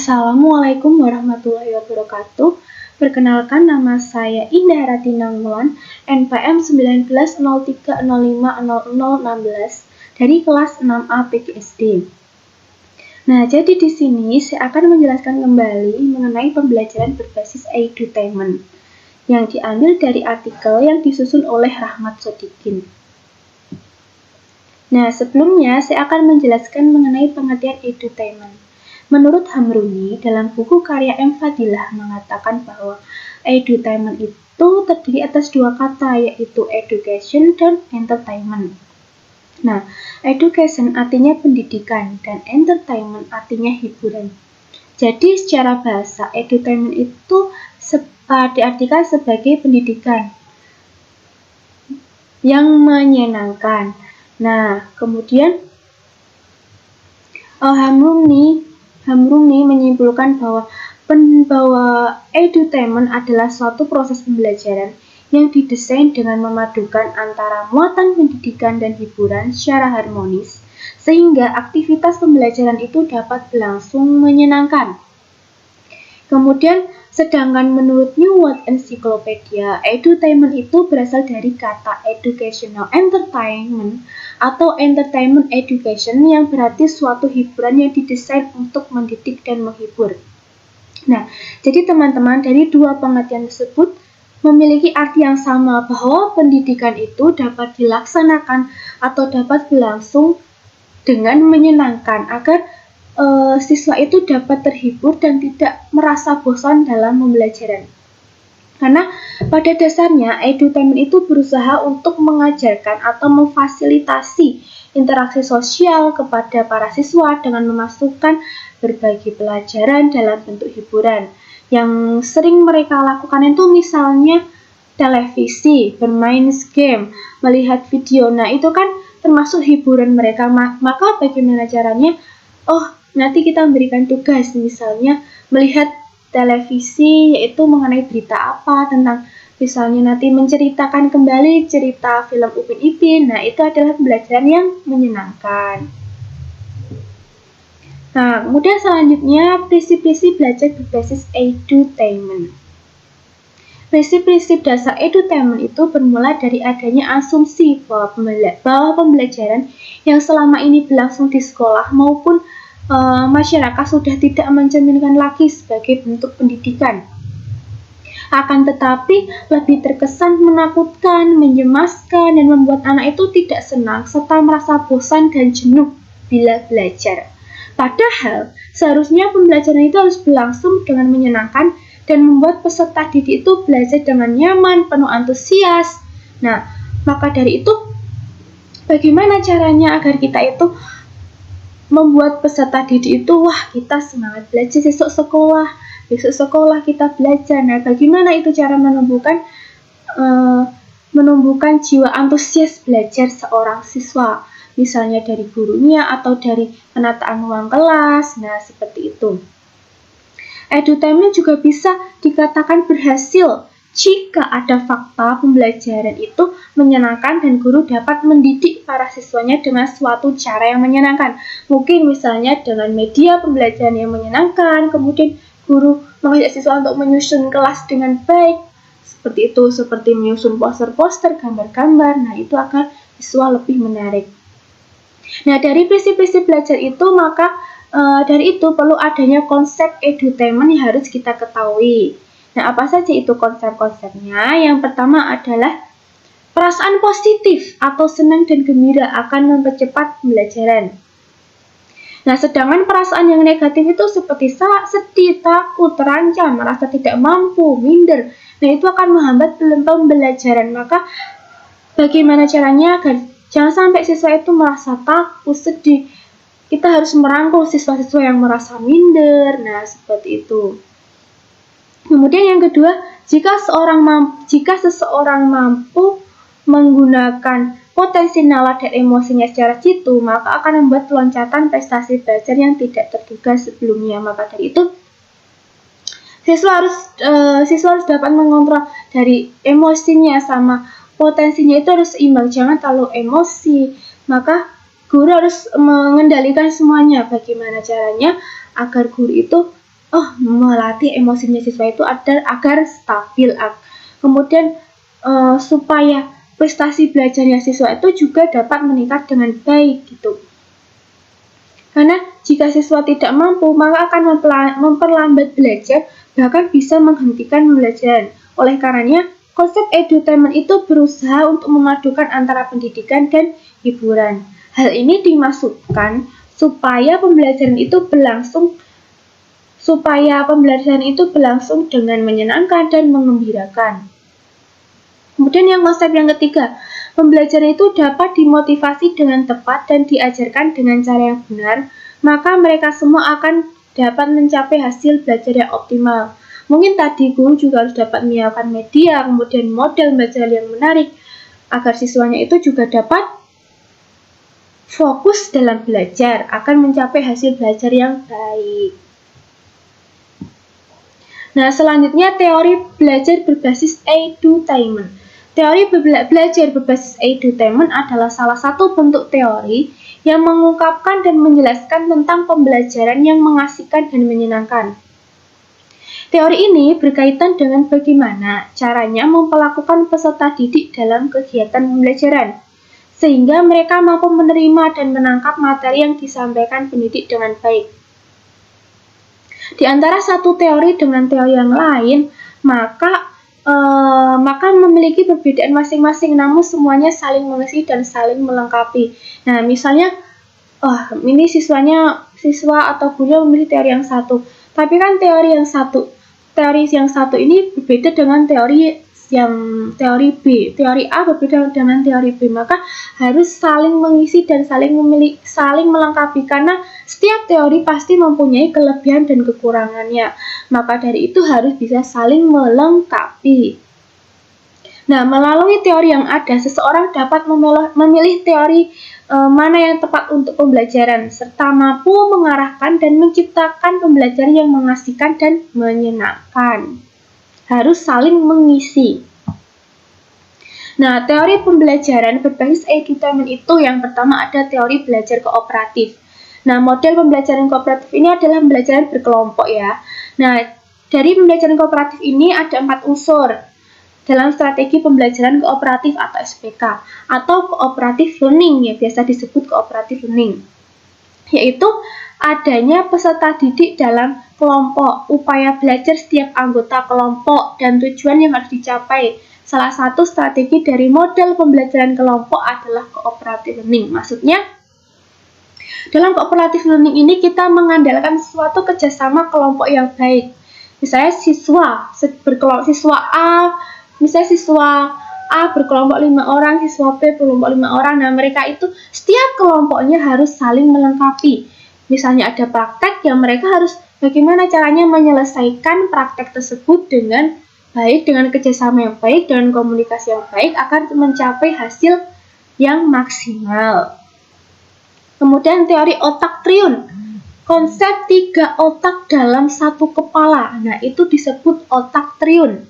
Assalamualaikum warahmatullahi wabarakatuh. Perkenalkan, nama saya Indah Ratina Mulan, NPM 1903050016 dari kelas 6A PGSD. Nah, jadi di sini saya akan menjelaskan kembali mengenai pembelajaran berbasis edutainment yang diambil dari artikel yang disusun oleh Rahmat Sodikin. Nah, sebelumnya saya akan menjelaskan mengenai pengertian edutainment. Menurut Hamruni, dalam buku karya M. Fadilah mengatakan bahwa edutainment itu terdiri atas dua kata, yaitu education dan entertainment. Nah, education artinya pendidikan dan entertainment artinya hiburan. Jadi secara bahasa, edutainment itu diartikan sebagai pendidikan yang menyenangkan. Nah, kemudian Hamruni menyimpulkan bahwa edutainment adalah suatu proses pembelajaran yang didesain dengan memadukan antara muatan pendidikan dan hiburan secara harmonis, sehingga aktivitas pembelajaran itu dapat berlangsung menyenangkan. Kemudian, sedangkan menurut New World Encyclopedia, edutainment itu berasal dari kata educational entertainment atau entertainment education yang berarti suatu hiburan yang didesain untuk mendidik dan menghibur. Nah, jadi teman-teman, dari dua pengertian tersebut memiliki arti yang sama, bahwa pendidikan itu dapat dilaksanakan atau dapat berlangsung dengan menyenangkan agar siswa itu dapat terhibur dan tidak merasa bosan dalam pembelajaran. Karena pada dasarnya edutainment itu berusaha untuk mengajarkan atau memfasilitasi interaksi sosial kepada para siswa dengan memasukkan berbagai pelajaran dalam bentuk hiburan. Yang sering mereka lakukan itu misalnya televisi, bermain game, melihat video. Nah, itu kan termasuk hiburan mereka. Maka bagaimana caranya? Nanti kita memberikan tugas, misalnya melihat televisi, yaitu mengenai berita apa, tentang misalnya nanti menceritakan kembali cerita film Upin Ipin. Nah, itu adalah pembelajaran yang menyenangkan. Nah, kemudian selanjutnya prinsip-prinsip belajar berbasis edutainment. Prinsip-prinsip dasar edutainment itu bermula dari adanya asumsi bahwa pembelajaran yang selama ini berlangsung di sekolah maupun masyarakat sudah tidak mencerminkan lagi sebagai bentuk pendidikan. Akan tetapi lebih terkesan menakutkan, mencemaskan, dan membuat anak itu tidak senang serta merasa bosan dan jenuh bila belajar. Padahal seharusnya pembelajaran itu harus berlangsung dengan menyenangkan dan membuat peserta didik itu belajar dengan nyaman, penuh antusias. Nah, maka dari itu bagaimana caranya agar kita itu membuat peserta didik itu, kita semangat belajar besok sekolah kita belajar. Nah, bagaimana itu cara menumbuhkan jiwa antusias belajar seorang siswa, misalnya dari gurunya atau dari penataan ruang kelas. Nah, seperti itu. Edutainment juga bisa dikatakan berhasil jika ada fakta pembelajaran itu menyenangkan dan guru dapat mendidik para siswanya dengan suatu cara yang menyenangkan. Mungkin misalnya dengan media pembelajaran yang menyenangkan, kemudian guru mengajak siswa untuk menyusun kelas dengan baik, seperti itu, seperti menyusun poster-poster, gambar-gambar. Nah, itu agar siswa lebih menarik. Nah, dari prinsip-prinsip belajar itu, maka dari itu perlu adanya konsep edutainment yang harus kita ketahui. Nah, apa saja itu konsep-konsepnya? Yang pertama adalah perasaan positif atau senang dan gembira akan mempercepat pembelajaran. Nah, sedangkan perasaan yang negatif itu seperti sedih, takut, terancam, merasa tidak mampu, minder. Nah, itu akan menghambat pembelajaran. Maka bagaimana caranya agar jangan sampai siswa itu merasa takut, sedih? Kita harus merangkul siswa-siswa yang merasa minder. Nah, seperti itu. Kemudian yang kedua, jika seseorang mampu menggunakan potensi nalar dan emosinya secara jitu, maka akan membuat loncatan prestasi belajar yang tidak terduga sebelumnya. Maka dari itu, siswa harus dapat mengontrol dari emosinya sama potensinya itu harus seimbang, jangan terlalu emosi. Maka guru harus mengendalikan semuanya. Bagaimana caranya agar guru itu melatih emosinya siswa itu agar stabil. Kemudian supaya prestasi belajarnya siswa itu juga dapat meningkat dengan baik gitu. Karena jika siswa tidak mampu, maka akan memperlambat belajar, bahkan bisa menghentikan pembelajaran. Oleh karenanya, konsep edutainment itu berusaha untuk memadukan antara pendidikan dan hiburan. Hal ini dimaksudkan supaya pembelajaran itu berlangsung dengan menyenangkan dan mengembirakan. Kemudian konsep yang ketiga, pembelajaran itu dapat dimotivasi dengan tepat dan diajarkan dengan cara yang benar, maka mereka semua akan dapat mencapai hasil belajar yang optimal. Mungkin tadi guru juga harus dapat menyiapkan media, kemudian model belajar yang menarik, agar siswanya itu juga dapat fokus dalam belajar, akan mencapai hasil belajar yang baik. Nah, selanjutnya teori belajar berbasis edutainment. Teori belajar berbasis edutainment adalah salah satu bentuk teori yang mengungkapkan dan menjelaskan tentang pembelajaran yang mengasihkan dan menyenangkan. Teori ini berkaitan dengan bagaimana caranya memperlakukan peserta didik dalam kegiatan pembelajaran, sehingga mereka mampu menerima dan menangkap materi yang disampaikan pendidik dengan baik. Di antara satu teori dengan teori yang lain, maka memiliki perbedaan masing-masing, namun semuanya saling mengisi dan saling melengkapi. Nah, misalnya, ini siswa atau guru memilih teori yang satu, tapi kan teori yang satu ini berbeda dengan teori B. Teori A berbeda dengan teori B, maka harus saling mengisi dan saling melengkapi, karena setiap teori pasti mempunyai kelebihan dan kekurangannya. Maka dari itu harus bisa saling melengkapi. Nah, melalui teori yang ada, seseorang dapat memilih teori mana yang tepat untuk pembelajaran, serta mampu mengarahkan dan menciptakan pembelajaran yang mengasihkan dan menyenangkan. Harus saling mengisi. Nah, teori pembelajaran berbasis edutainment itu yang pertama ada teori belajar kooperatif. Nah, model pembelajaran kooperatif ini adalah pembelajaran berkelompok ya. Nah, dari pembelajaran kooperatif ini ada 4 unsur dalam strategi pembelajaran kooperatif atau SPK atau cooperative learning, ya biasa disebut cooperative learning, yaitu adanya peserta didik dalam kelompok, upaya belajar setiap anggota kelompok, dan tujuan yang harus dicapai. Salah satu strategi dari model pembelajaran kelompok adalah cooperative learning. Maksudnya, dalam cooperative learning ini kita mengandalkan suatu kerjasama kelompok yang baik. Misalnya siswa A berkelompok 5 orang, siswa B berkelompok 5 orang. Nah, mereka itu setiap kelompoknya harus saling melengkapi. Misalnya ada praktek yang mereka harus bagaimana caranya menyelesaikan praktek tersebut dengan baik, dengan kerjasama yang baik, dengan komunikasi yang baik agar mencapai hasil yang maksimal. Kemudian teori otak triun, konsep 3 otak dalam 1 kepala. Nah, itu disebut otak triun.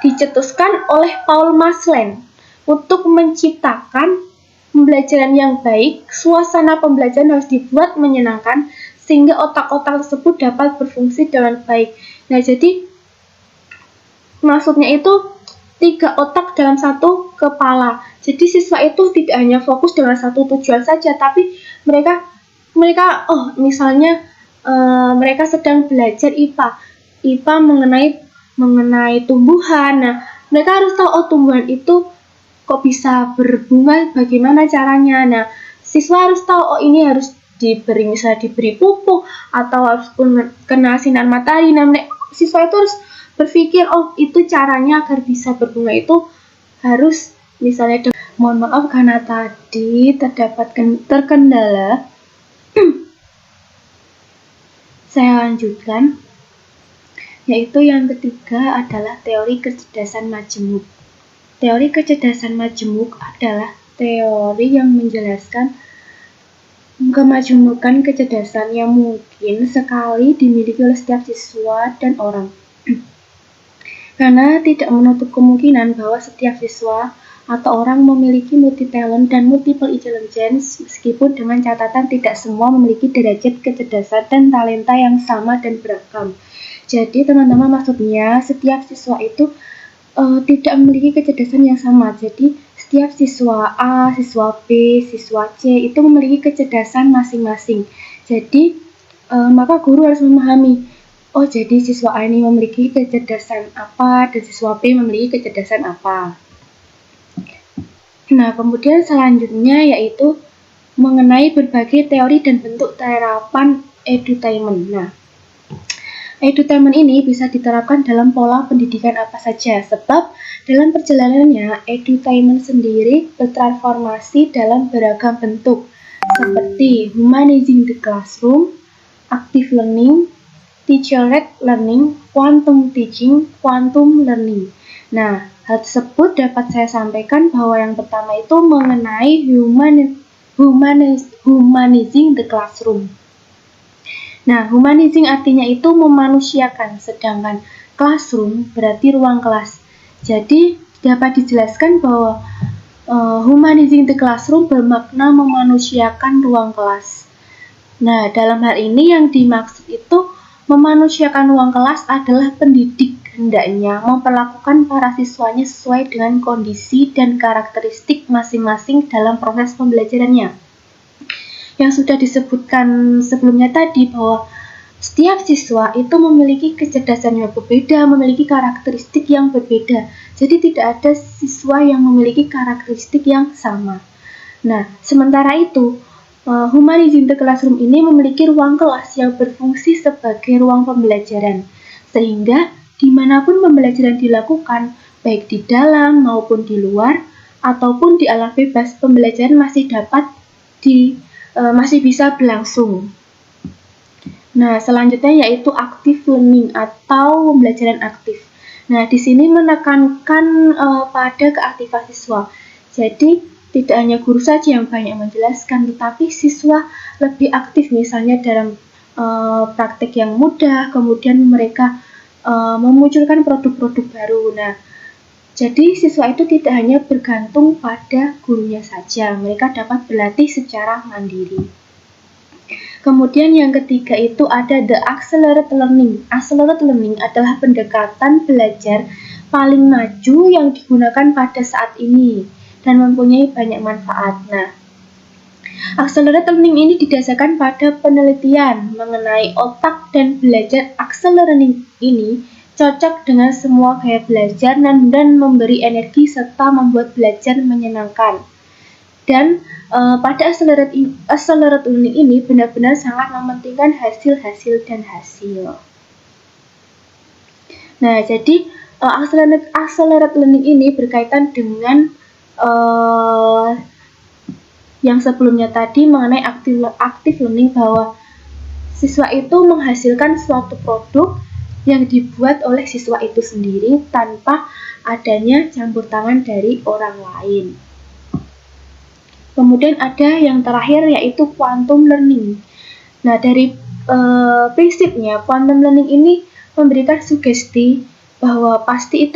Dicetuskan oleh Paul Maslen untuk menciptakan pembelajaran yang baik. Suasana pembelajaran harus dibuat menyenangkan sehingga otak-otak tersebut dapat berfungsi dengan baik. Nah, jadi maksudnya itu 3 otak dalam 1 kepala. Jadi siswa itu tidak hanya fokus dengan satu tujuan saja, tapi mereka misalnya mereka sedang belajar IPA mengenai tumbuhan. Nah, mereka harus tahu tumbuhan itu kok bisa berbunga, bagaimana caranya. Nah, siswa harus tahu ini harus diberi pupuk atau harus kena sinar matahari. Nah, siswa itu harus berpikir itu caranya agar bisa berbunga itu harus misalnya mohon maaf karena tadi terdapat terkendala. Saya lanjutkan, yaitu yang ketiga adalah teori kecerdasan majemuk. Teori kecerdasan majemuk adalah teori yang menjelaskan kemajemukan kecerdasan yang mungkin sekali dimiliki oleh setiap siswa dan orang. Karena tidak menutup kemungkinan bahwa setiap siswa atau orang memiliki multi talent dan multiple intelligence, meskipun dengan catatan tidak semua memiliki derajat kecerdasan dan talenta yang sama dan beragam. Jadi teman-teman, maksudnya setiap siswa itu tidak memiliki kecerdasan yang sama. Jadi setiap siswa A, siswa B, siswa C itu memiliki kecerdasan masing-masing. Jadi maka guru harus memahami, oh jadi siswa A ini memiliki kecerdasan apa dan siswa B memiliki kecerdasan apa. Nah, kemudian selanjutnya yaitu mengenai berbagai teori dan bentuk terapan edutainment. Nah, edutainment ini bisa diterapkan dalam pola pendidikan apa saja, sebab dalam perjalanannya edutainment sendiri bertransformasi dalam beragam bentuk, seperti humanizing the classroom, active learning, teacher-led learning, quantum teaching, quantum learning. Nah, hal tersebut dapat saya sampaikan bahwa yang pertama itu mengenai humanizing the classroom. Nah, humanizing artinya itu memanusiakan, sedangkan classroom berarti ruang kelas. Jadi, dapat dijelaskan bahwa humanizing the classroom bermakna memanusiakan ruang kelas. Nah, dalam hal ini yang dimaksud itu memanusiakan ruang kelas adalah pendidik hendaknya memperlakukan para siswanya sesuai dengan kondisi dan karakteristik masing-masing dalam proses pembelajarannya. Yang sudah disebutkan sebelumnya tadi bahwa setiap siswa itu memiliki kecerdasan yang berbeda, memiliki karakteristik yang berbeda. Jadi tidak ada siswa yang memiliki karakteristik yang sama. Nah, sementara itu, humanizing the classroom ini memiliki ruang kelas yang berfungsi sebagai ruang pembelajaran, sehingga dimanapun pembelajaran dilakukan, baik di dalam maupun di luar, ataupun di alam bebas, pembelajaran masih masih bisa berlangsung. Nah, selanjutnya yaitu active learning atau pembelajaran aktif. Nah, di sini menekankan pada keaktifan siswa. Jadi, tidak hanya guru saja yang banyak menjelaskan, tetapi siswa lebih aktif, misalnya dalam praktek yang mudah, kemudian mereka memunculkan produk-produk baru. Nah, jadi siswa itu tidak hanya bergantung pada gurunya saja, mereka dapat berlatih secara mandiri. Kemudian yang ketiga itu ada the accelerated learning. Accelerated learning adalah pendekatan belajar paling maju yang digunakan pada saat ini dan mempunyai banyak manfaat. Nah, accelerated learning ini didasarkan pada penelitian mengenai otak dan belajar. Accelerated learning ini cocok dengan semua gaya belajar dan memberi energi serta membuat belajar menyenangkan. Dan pada accelerated learning ini benar-benar sangat mementingkan hasil dan hasil. Nah, jadi accelerated learning ini berkaitan dengan yang sebelumnya tadi mengenai active learning, bahwa siswa itu menghasilkan suatu produk yang dibuat oleh siswa itu sendiri tanpa adanya campur tangan dari orang lain. Kemudian ada yang terakhir yaitu quantum learning. Nah, dari prinsipnya quantum learning ini memberikan sugesti bahwa pasti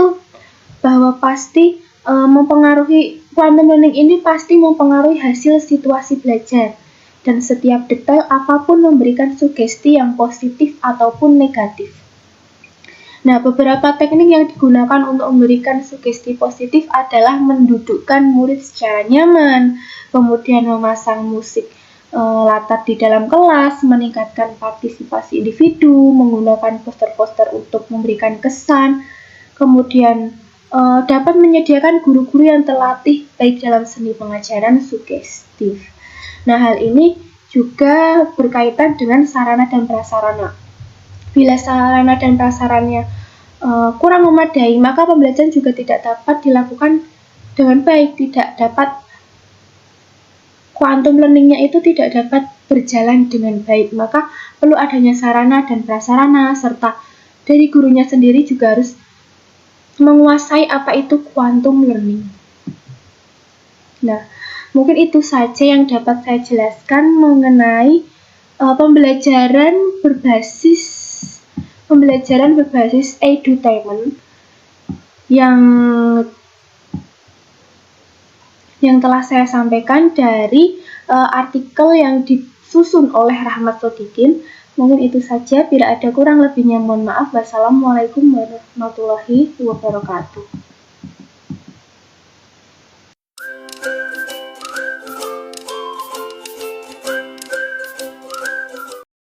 mempengaruhi, quantum learning ini pasti mempengaruhi hasil situasi belajar, dan setiap detail apapun memberikan sugesti yang positif ataupun negatif. Nah, beberapa teknik yang digunakan untuk memberikan sugesti positif adalah mendudukkan murid secara nyaman, kemudian memasang musik latar di dalam kelas, meningkatkan partisipasi individu, menggunakan poster-poster untuk memberikan kesan, kemudian dapat menyediakan guru-guru yang terlatih baik dalam seni pengajaran sugestif. Nah, hal ini juga berkaitan dengan sarana dan prasarana. Bila sarana dan prasarannya kurang memadai, maka pembelajaran juga tidak dapat dilakukan dengan baik, quantum learning-nya itu tidak dapat berjalan dengan baik. Maka perlu adanya sarana dan prasarana, serta dari gurunya sendiri juga harus menguasai apa itu quantum learning. Nah, mungkin itu saja yang dapat saya jelaskan mengenai pembelajaran berbasis edutainment yang yang telah saya sampaikan dari artikel yang disusun oleh Rahmat Sodikin. Mungkin itu saja, bila ada kurang lebihnya mohon maaf. Wassalamualaikum warahmatullahi wabarakatuh.